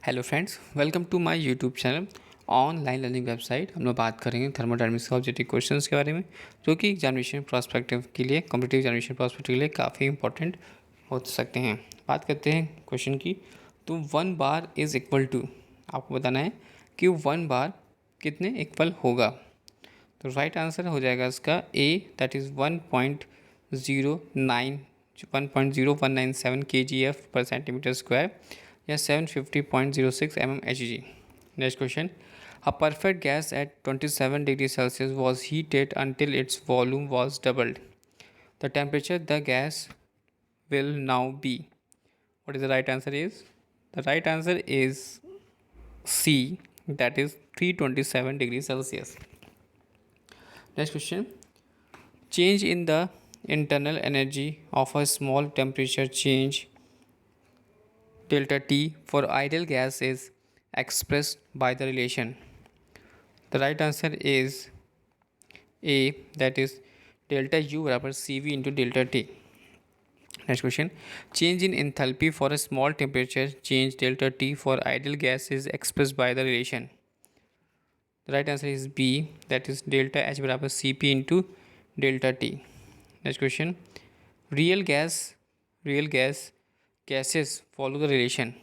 Hello friends, welcome to my YouTube channel. Online learning website हम लोग बात करेंगे थर्मोडायनामिक्स के ऑब्जेक्टिव क्वेश्चंस के बारे में, जो कि एग्जामिनेशन प्रोस्पेक्टिव के लिए, कॉम्पिटिटिव एग्जामिनेशन प्रोस्पेक्टिव के लिए काफ़ी इंपॉर्टेंट हो सकते हैं। बात करते हैं क्वेश्चन की। तो 1 बार इज़ इक्वल टू, आपको बताना है कि 1 बार कितने इक्वल होगा। तो राइट आंसर हो जाएगा इसका ए, दैट इज़ 1.197 kgf/cm² या 750.06 mmHg। Next question. A perfect gas at 27 degrees Celsius was heated until its volume was doubled. The temperature the gas will now be. What is the right answer is? The right answer is C, that is 327 degrees Celsius. Next question. Change in the internal energy of a small temperature change delta T for ideal gas is expressed by the relation. The right answer is A, that is delta U बराबर CV into delta T. Next question. Change in enthalpy for a small temperature change delta T for ideal gas is expressed by the relation. The right answer is B, that is delta H बराबर CP into delta T. Next question. Real gas gases follow the relation.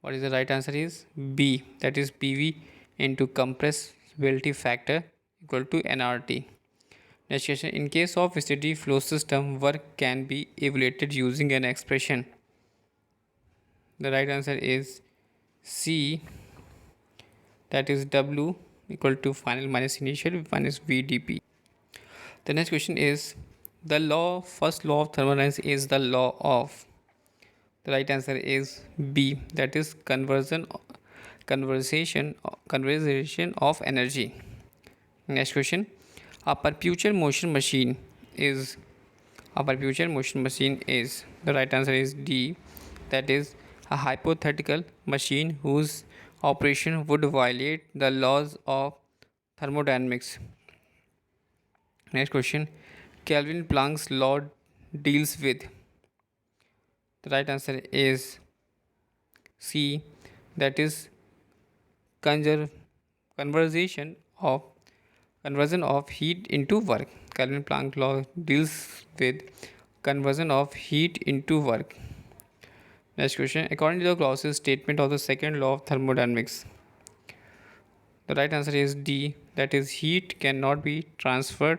What is the right answer is B, that is PV into compressibility factor equal to nRT. Next question. In case of steady flow system, work can be evaluated using an expression. The right answer is C, that is W equal to final minus initial minus VdP. The next question is first law of thermodynamics is the law of. The right answer is B, that is conservation of energy. Next question. A perpetual motion machine is the right answer is D, that is a hypothetical machine whose operation would violate the laws of thermodynamics. Next question. Kelvin Planck's law deals with. The right answer is C, that is conser- conversion of conversion of heat into work. Kelvin Planck law deals with conversion of heat into work. Next question. According to the Clausius statement of the second law of thermodynamics, the right answer is D, that is heat cannot be transferred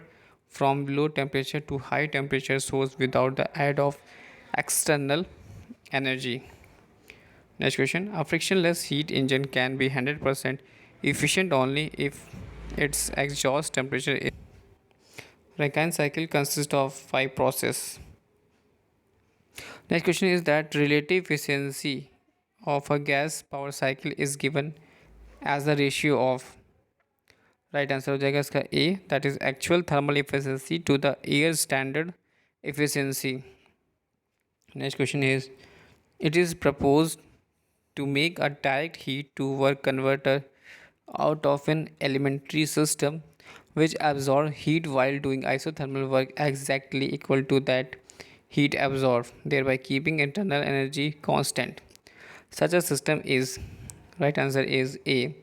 from low temperature to high temperature source without the aid of external energy. Next question. A frictionless heat engine can be 100% efficient only if its exhaust temperature is. Rankine cycle consists of 5 processes. Next question is that relative efficiency of a gas power cycle is given as the ratio of. Right answer हो जाएगा इसका A, that is actual thermal efficiency to the air standard efficiency. Next question is, it is proposed to make a direct heat to work converter out of an elementary system which absorbs heat while doing isothermal work exactly equal to that heat absorbed, thereby keeping internal energy constant. Such a system is, right answer is A,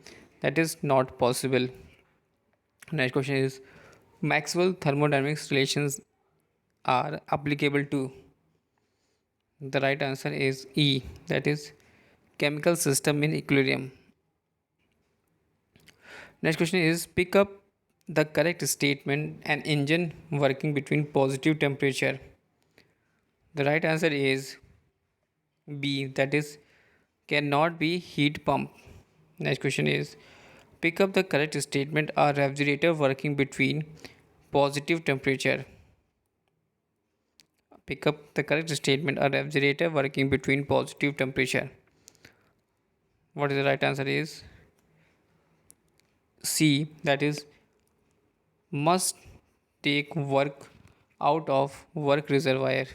that is not possible. Next question is, Maxwell thermodynamics relations are applicable to. The right answer is E, that is chemical system in equilibrium. Next question is, pick up the correct statement, an engine working between positive temperature. The right answer is B, that is cannot be heat pump. Next question is, pick up the correct statement, a refrigerator working between positive temperature. Pick up the correct statement, a refrigerator working between positive temperature. What is the right answer is C, that is must take work out of work reservoir.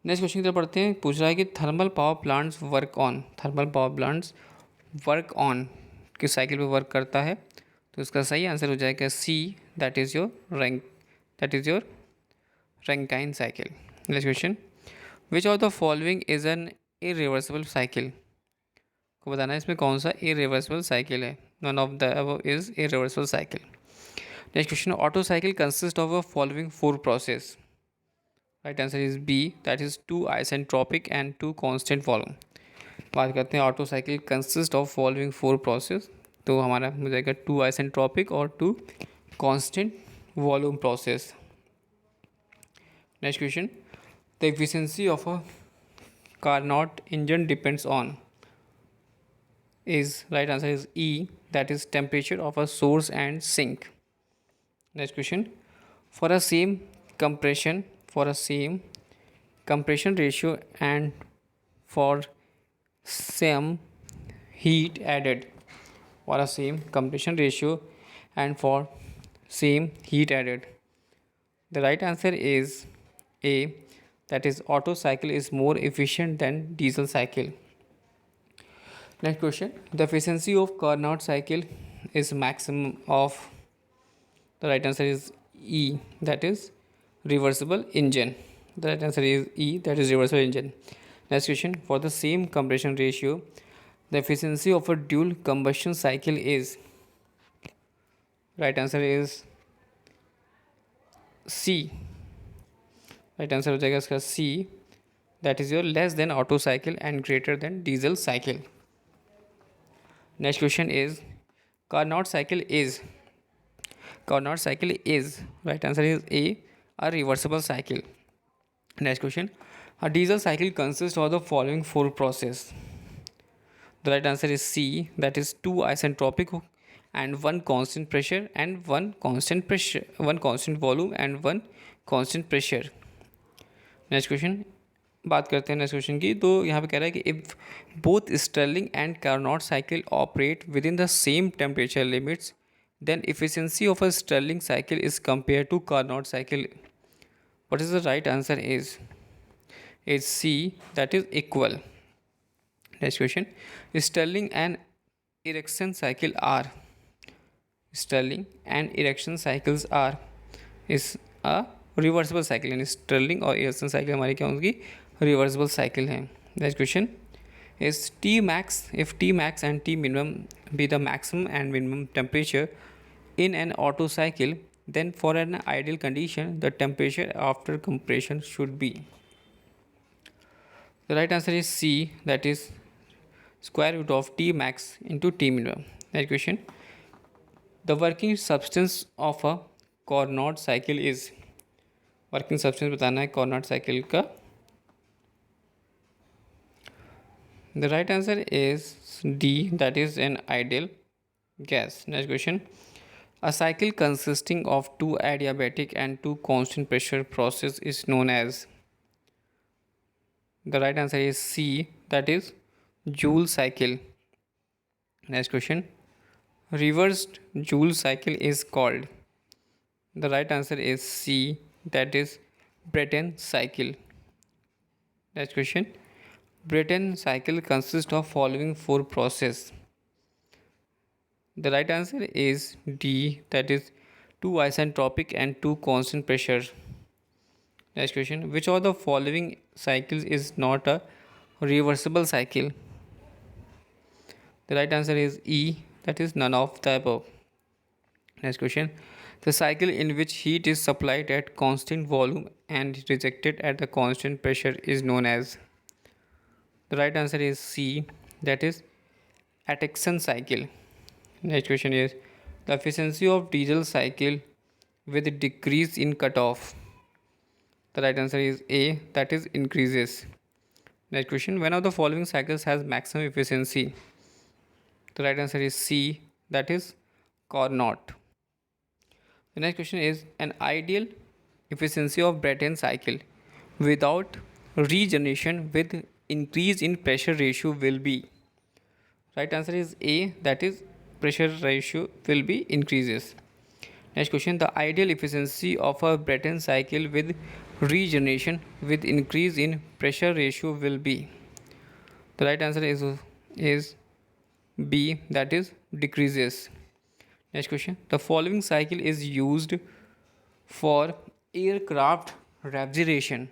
Next question की तरफ पढ़ते हैं। पूछ रहा है कि thermal power plants work on किस cycle पे वर्क करता है। तो इसका सही आंसर हो जाएगा C, that is your Rankine cycle. Next question, which of the following is an irreversible cycle. को बताना है इसमें कौन सा इरिवर्सिबल साइकिल है. None of the above is irreversible cycle. Next question, Otto cycle consist of a following four process. Right answer is B, that is two isentropic and two constant volume. बात करते हैं auto cycle consist of following four process. तो हमारा हो जाएगा two isentropic और two constant volume process. Next question, the efficiency of a Carnot engine depends on is right answer is E, that is temperature of a source and sink. Next question, for a same compression ratio and for same heat added, for a same compression ratio and for same heat added, the right answer is A, that is Otto cycle is more efficient than diesel cycle. Next question, the efficiency of Carnot cycle is maximum of, the right answer is E, that is reversible engine. The right answer is E, that is reversible engine. Next question, for the same compression ratio, the efficiency of a dual combustion cycle is, right answer is C. Right answer हो जाएगा इसका C, that is your less than Otto cycle and greater than diesel cycle. Next question is Carnot cycle is right answer is A, a reversible cycle. Next question, a diesel cycle consist of the following four process. The right answer is C, that is two isentropic and one constant pressure and one constant volume and one constant pressure. Next question, बात करते हैं next question की. तो यहाँ पे कह रहा है कि if both Stirling and Carnot cycle operate within the same temperature limits then efficiency of a Stirling cycle is compare to Carnot cycle. What is the right answer is C, that is equal. Next question, Stirling and erection cycle are, Stirling and erection cycles are is a reversible cycle. यानी Stirling और erection cycle हमारी क्या होगी, reversible cycle है. Next question is T max, if T max and T minimum be the maximum and minimum temperature in an Otto cycle, then for an ideal condition the temperature after compression should be. The right answer is C, that is square root of T max into T minimum. Next question, the working substance of a Carnot cycle is, working substance बताना है Carnot cycle का. The right answer is D, that is an ideal gas. Next question, a cycle consisting of two adiabatic and two constant pressure process is known as, the right answer is C, that is Joule cycle. Next question, reversed Joule cycle is called, the right answer is C, that is Brayton cycle. Next question, Brayton cycle consists of following four process. The right answer is D, that is two isentropic and two constant pressure. Next question, which of the following cycles is not a reversible cycle? The right answer is E, that is none of the above. Next question, the cycle in which heat is supplied at constant volume and rejected at the constant pressure is known as, the right answer is C, that is Atkinson cycle. Next question is the efficiency of diesel cycle with decrease in cutoff. The right answer is A, that is increases. Next question, when of the following cycles has maximum efficiency? The right answer is C, that is Carnot. The next question is an ideal efficiency of Brayton cycle without regeneration with increase in pressure ratio will be. Right answer is A, that is pressure ratio will be increases. Next question, the ideal efficiency of a Brayton cycle with regeneration with increase in pressure ratio will be. The right answer is B, that is decreases. Next question, the following cycle is used for aircraft refrigeration.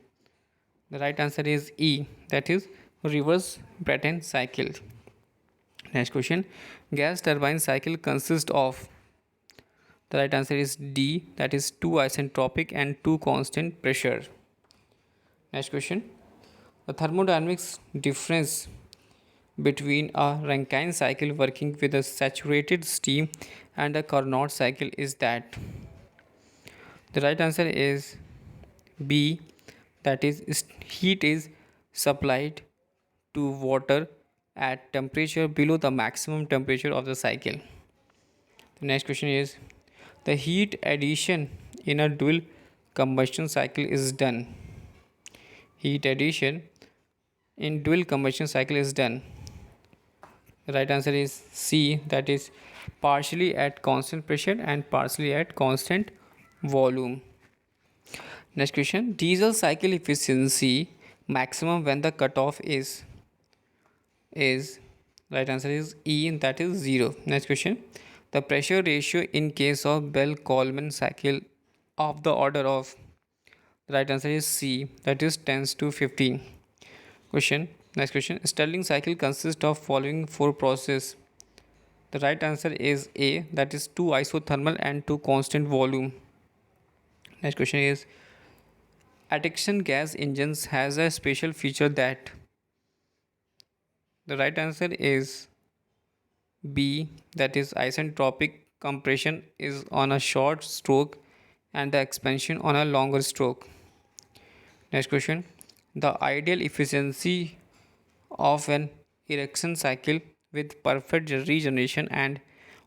The right answer is E, that is reverse Brayton cycle. Next question. Gas turbine cycle consists of. The right answer is D, that is two isentropic and two constant pressure. Next question. The thermodynamics difference between a Rankine cycle working with a saturated steam and a Carnot cycle is that. The right answer is B, that is heat is supplied to water at temperature below the maximum temperature of the cycle. The next question is the heat addition in a dual combustion cycle is done. Heat addition in dual combustion cycle is done. The right answer is C, that is partially at constant pressure and partially at constant volume. Next question. Diesel cycle efficiency maximum when the cutoff is right answer is E, that is 0. Next question. The pressure ratio in case of Bell-Coleman cycle of the order of. The right answer is C, that is 10 to 15. Question. Next question. Stirling cycle consists of following four processes. The right answer is A, that is two isothermal and two constant volume. Next question is adduction gas engines has a special feature that. The right answer is B, that is isentropic compression is on a short stroke and the expansion on a longer stroke. Next question. The ideal efficiency of an erection cycle with perfect regeneration and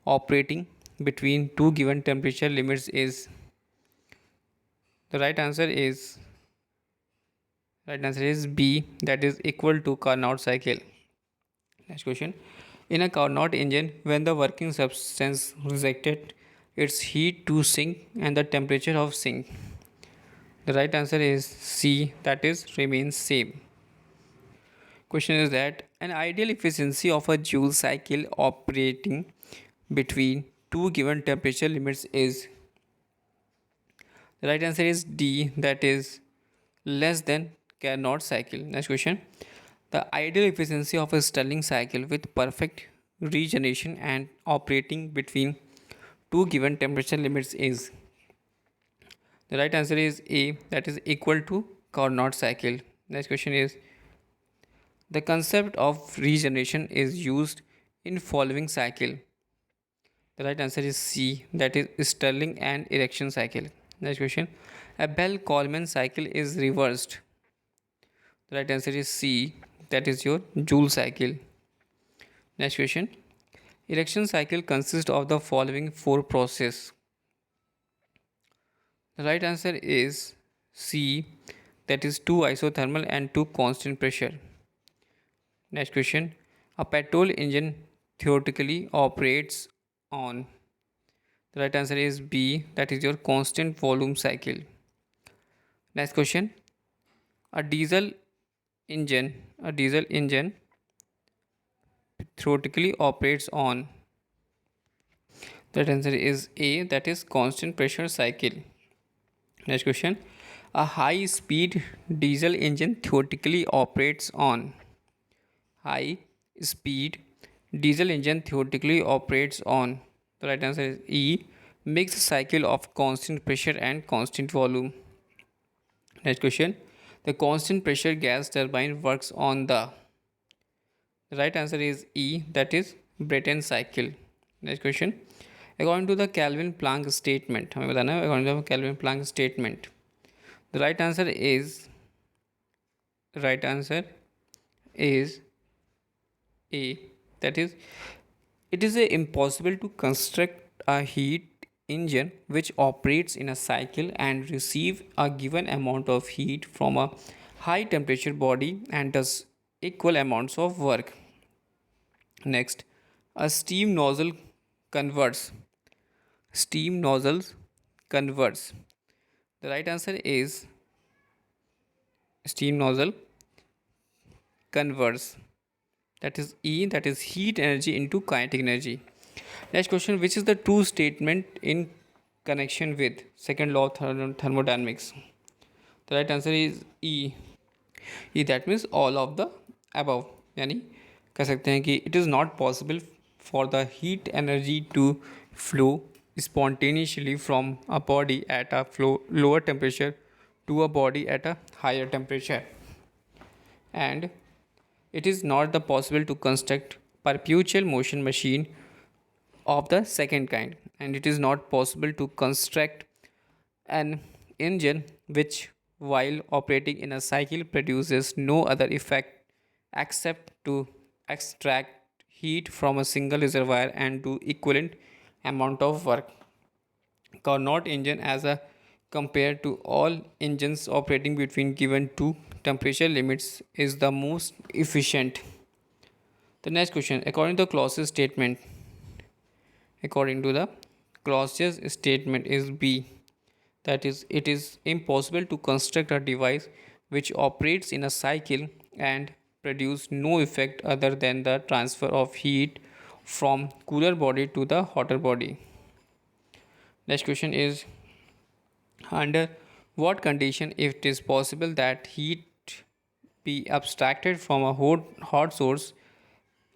operating between two given temperature limits is. The right answer is B, that is equal to Carnot cycle. Next question. In a Carnot engine, when the working substance rejected its heat to sink and the temperature of sink. The right answer is C, that is remains same. Question is that an ideal efficiency of a Joule cycle operating between two given temperature limits is. The right answer is D, that is less than Carnot cycle. Next question. The ideal efficiency of a Stirling cycle with perfect regeneration and operating between two given temperature limits is. The right answer is A, that is equal to Carnot cycle. Next question is the concept of regeneration is used in following cycle. The right answer is C, that is Stirling and erection cycle. Next question. A Bell-Coleman cycle is reversed. The right answer is C, that is your Joule cycle. Next question. Erection cycle consists of the following four processes. The right answer is C, that is two isothermal and two constant pressure. Next question. A petrol engine theoretically operates on. The right answer is B, that is your constant volume cycle. Next question. A diesel engine theoretically operates on. That answer is A, that is constant pressure cycle. Next question. A high speed diesel engine theoretically operates on. High speed diesel engine theoretically operates on. The right answer is E, mixed cycle of constant pressure and constant volume. Next question. The constant pressure gas turbine works on the. The right answer is E, that is Brayton cycle. Next question. According to the Kelvin Planck statement, हमें बताना है according to the Kelvin Planck statement. The right answer is A, that is it is impossible to construct a heat engine which operates in a cycle and receive a given amount of heat from a high temperature body and does equal amounts of work. Next, a steam nozzle converts. Steam nozzles converts. The right answer is steam nozzle converts. That is E, that is heat energy into kinetic energy. Next question. Which is the true statement in connection with second law of thermodynamics? The right answer is E. E, that means all of the above. यानी कह सकते हैं कि it is not possible for the heat energy to flow spontaneously from a body at a lower temperature to a body at a higher temperature, and it is not the possible to construct perpetual motion machine of the second kind, and it is not possible to construct an engine which while operating in a cycle produces no other effect except to extract heat from a single reservoir and do equivalent amount of work. Carnot engine as a compared to all engines operating between given two temperature limits is the most efficient. The next question, according to the clause's statement is B, that is it is impossible to construct a device which operates in a cycle and produce no effect other than the transfer of heat from cooler body to the hotter body. Next question is, under what condition it is possible that heat be abstracted from a hot source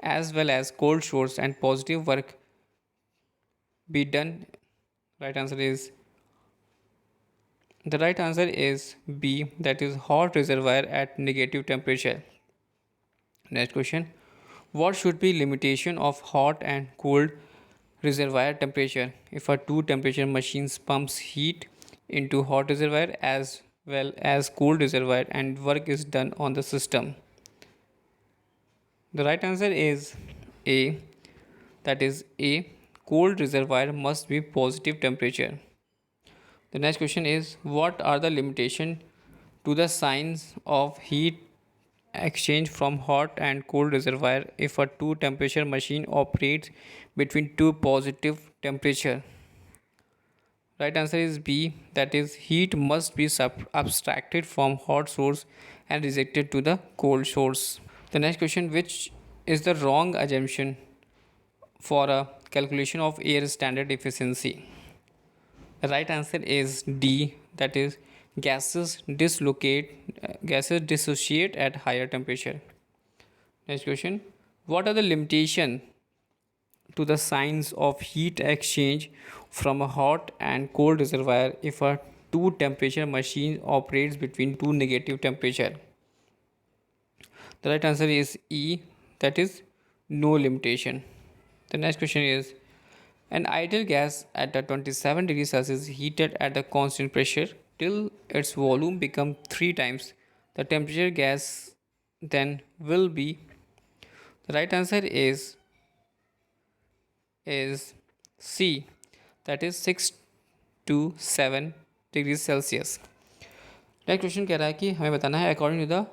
as well as cold source and positive work be done? Right answer is The right answer is B, that is hot reservoir at negative temperature. Next question, what should be limitation of hot and cold reservoir temperature if a two temperature machines pumps heat into hot reservoir as well as cold reservoir and work is done on the system? The right answer is A, that is A, cold reservoir must be positive temperature. The next question is, what are the limitations to the signs of heat exchange from hot and cold reservoir if a two temperature machine operates between two positive temperature? Right answer is B, that is heat must be abstracted from hot source and rejected to the cold source. The next question, which is the wrong assumption for a calculation of air standard efficiency? The right answer is D, that is gases dissociate at higher temperature. Next question, what are the limitations to the signs of heat exchange from a hot and cold reservoir if a two temperature machine operates between two negative temperature? The right answer is E, that is no limitation. The next question is, an ideal gas at a 27 degrees Celsius is heated at a constant pressure till its volume becomes 3 times the temperature gas then will be. The right answer is C, that is 6 to 7 degrees Celsius. Next question कह रहा है कि हमें बताना है according to the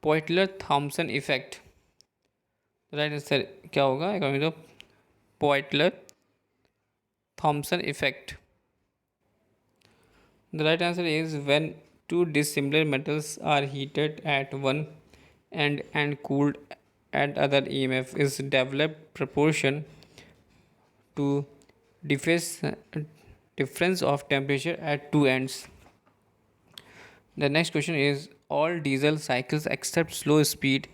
Peltier Thomson effect. Right answer क्या होगा according to Poitler Thomson effect? The right answer is when two dissimilar metals are heated at one end and cooled at other, EMF is developed proportion to difference of temperature at two ends. The next question is, all diesel cycles except slow speed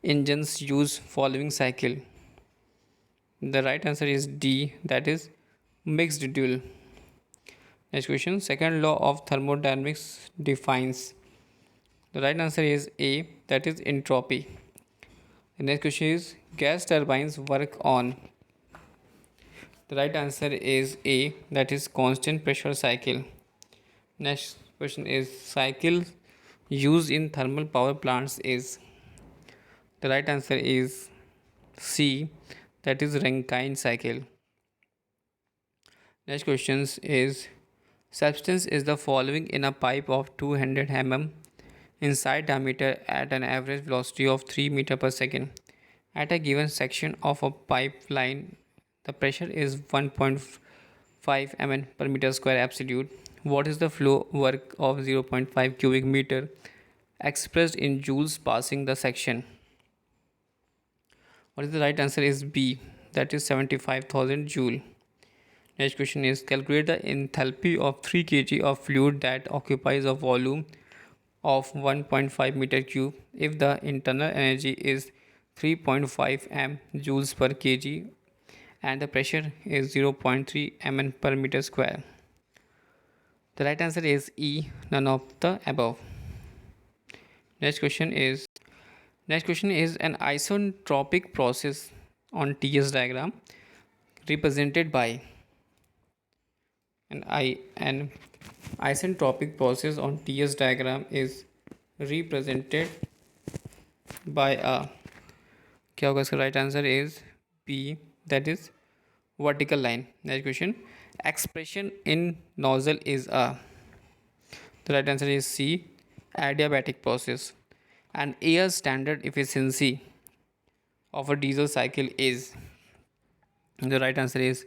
engines use following cycle. The right answer is D, that is mixed dual. Next question, second law of thermodynamics defines. The right answer is A, that is entropy. The next question is, gas turbines work on. The right answer is A, that is constant pressure cycle. Next question is, cycle used in thermal power plants is. The right answer is C, that is Rankine cycle. Next question is, substance is the following in a pipe of 200 mm inside diameter at an average velocity of 3 meter per second. At a given section of a pipeline, the pressure is 1.5 mn per meter square absolute. What is the flow work of 0.5 cubic meter expressed in joules passing the section? What is the right answer is B, that is 75,000 joule. Next question is, calculate the enthalpy of 3 kg of fluid that occupies a volume of 1.5 meter cube if the internal energy is 3.5 m joules per kg and the pressure is 0.3 mn per meter square. The right answer is E, none of the above. Next question is an isentropic process on TS diagram represented by an isentropic process on TS diagram is represented by a, क्या होगा इसका right answer is B, that is vertical line. Next question, expression in nozzle is a, the right answer is C, adiabatic process. And air standard efficiency of a diesel cycle is, the right answer is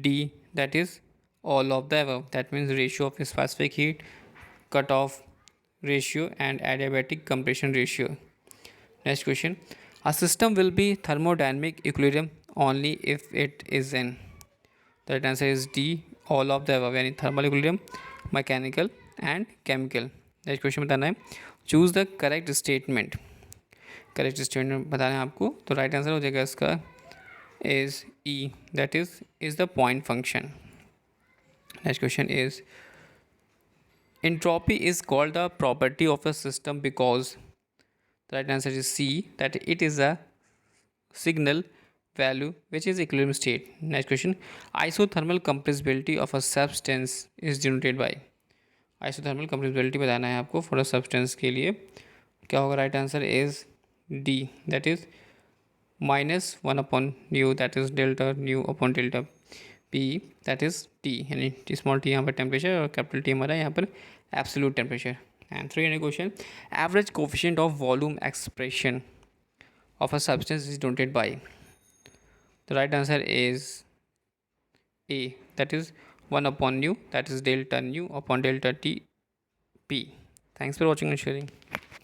D, that is all of the above. That means ratio of specific heat, cutoff ratio and adiabatic compression ratio. Next question, a system will be thermodynamic equilibrium only if it is in, the right answer is D, all of the above, यानी thermal equilibrium, mechanical and chemical. Next question बताना है, choose the correct statement बताना है आपको. तो right answer हो जाएगा इसका is E, that is the point function. Next question is entropy is called the property of a system because, the right answer is C, that it is a signal value which is equilibrium state. Next question, isothermal compressibility of a substance is denoted by, isothermal compressibility बताना है आपको for a substance के लिए. क्या होगा right answer is D, that is -1 upon new, that is delta nu upon delta P, that is T, यानी small T यहाँ पर टेम्परेचर और कैपिटल टी हमारा यहाँ पर absolute temperature. And 3 question, average coefficient of volume expression of a substance is denoted by, the right answer is A, that is 1 upon nu, that is delta nu upon delta T P. Thanks for watching and sharing.